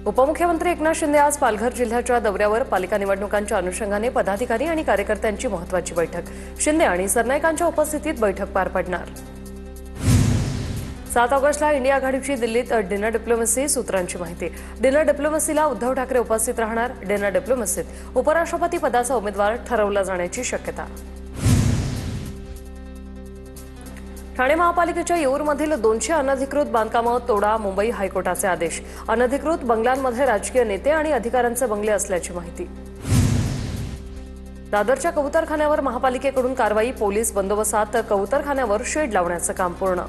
उपमुख्यमंत्री एकनाथ शिंदे आज पालघर जिल्ह्याच्या दौऱ्यावर पालिका निवडणुकांच्या अनुषंगाने पदाधिकारी आणि कार्यकर्त्यांची महत्त्वाची बैठक। शिंदे आणि सरनाईकांच्या उपस्थितीत बैठक पार पडणार। 7 ऑगस्टला इंडिया आघाडीची दिल्लीत डिनर डिप्लोमसी सूत्रांची माहिती। डिनर डिप्लोमसीला उद्धव ठाकरे उपस्थित राहणार। डिनर डिप्लोमसीत उपराष्ट्रपती पदाचा उमेदवार ठरवला जाण्याची शक्यता। ठाणे महापालिकेच्या येऊरमधील 200 अनधिकृत बांधकामं तोडा, मुंबई हायकोर्टाचे आदेश। अनधिकृत बंगल्यांमध्ये राजकीय नेते आणि अधिकाऱ्यांचे बंगले असल्याची माहिती। दादरच्या कबूतरखान्यावर महापालिकेकडून कारवाई, पोलीस बंदोबस्तात कबूतरखान्यावर शेड लावण्याचं काम पूर्ण।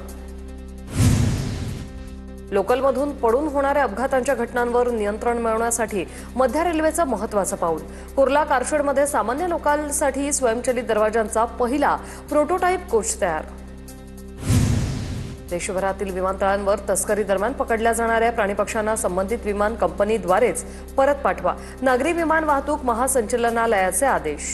लोकलमधून पडून होणाऱ्या अपघातांच्या घटनांवर नियंत्रण मिळवण्यासाठी मध्य रेल्वेचं महत्त्वाचं पाऊल। कुर्ला कारशेडमध्ये सामान्य लोकांसाठी स्वयंचलित दरवाजांचा पहिला प्रोटोटाइप कोच तयार। देशभरातील विमानतळांवर तस्करी दरम्यान पकडल्या जाणाऱ्या प्राणीपक्ष्यांना संबंधित विमान कंपनीद्वारेच परत पाठवा, नागरी विमान वाहतूक महासंचालनालयाचे आदेश।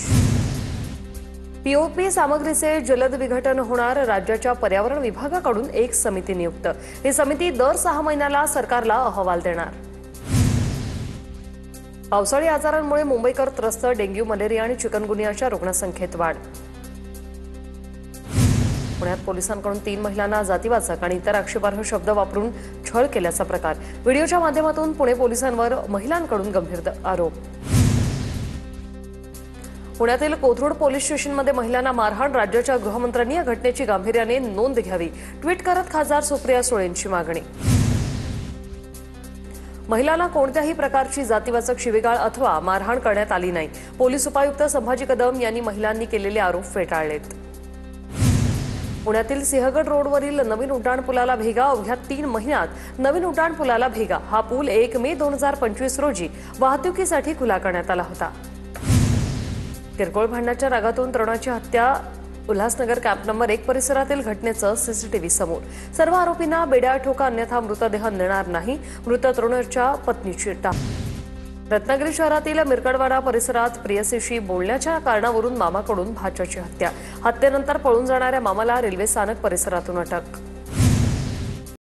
पीओपी सामग्रीचे जलद विघटन होणार, राज्याच्या पर्यावरण विभागाकडून एक समिती नियुक्त। ही समिती दर 6 महिन्याला सरकारला अहवाल देणार। पावसाळी आजारांमुळे मुंबईकर त्रस्त, डेंग्यू, मलेरिया आणि चिकनगुनियाच्या रुग्णसंख्येत वाढ। पुण्यात पोलिसांकडून 3 महिलांना जातीवाचक आणि इतर आक्षेपार्ह शब्द वापरून छळ केल्याचा प्रकार। व्हिडिओच्या माध्यमातून पुणे पोलिसांवर महिलांकडून गंभीर आरोप। पुण्यातील कोथरूड पोलीस स्टेशनमध्ये महिलांना मारहाण, राज्याच्या गृहमंत्र्यांनी या घटनेची गांभीर्याने नोंद घ्यावी, ट्विट करत खासदार सुप्रिया सुळेंची मागणी। महिलांना कोणत्याही प्रकारची जातीवाचक शिवीगाळ अथवा मारहाण करण्यात आली नाही। पोलीस उपायुक्त संभाजी कदम यांनी महिलांनी केलेले आरोप फेटाळलेत। पुण्यातील सिंहगड रोडवरील नवीन उड्डाणपुलाला भेगा, अवघ्या 3 महिन्यात नवीन उड्डाणपुलाला भेगा। हा पूल 1 मे 2025 रोजी वाहतुकीसाठी खुला करण्यात आला होता। किरकोळ भांडणाच्या रागातून तरुणाची हत्या, उल्हासनगर कॅम्प नंबर 1 परिसरातील घटनेचं सीसीटीव्ही समोर। सर्व आरोपींना बेड्या ठोका, अन्यथा मृतदेह नेणार नाही, मृत तरुणाच्या पत्नीची टाक। रत्नागिरी शहरातील मिरकडवाडा परिसरात प्रियसीशी बोलण्याच्या कारणावरून मामाकडून भाच्याची हत्या। हत्येनंतर पळून जाणाऱ्या मामाला रेल्वे स्थानक परिसरातून अटक।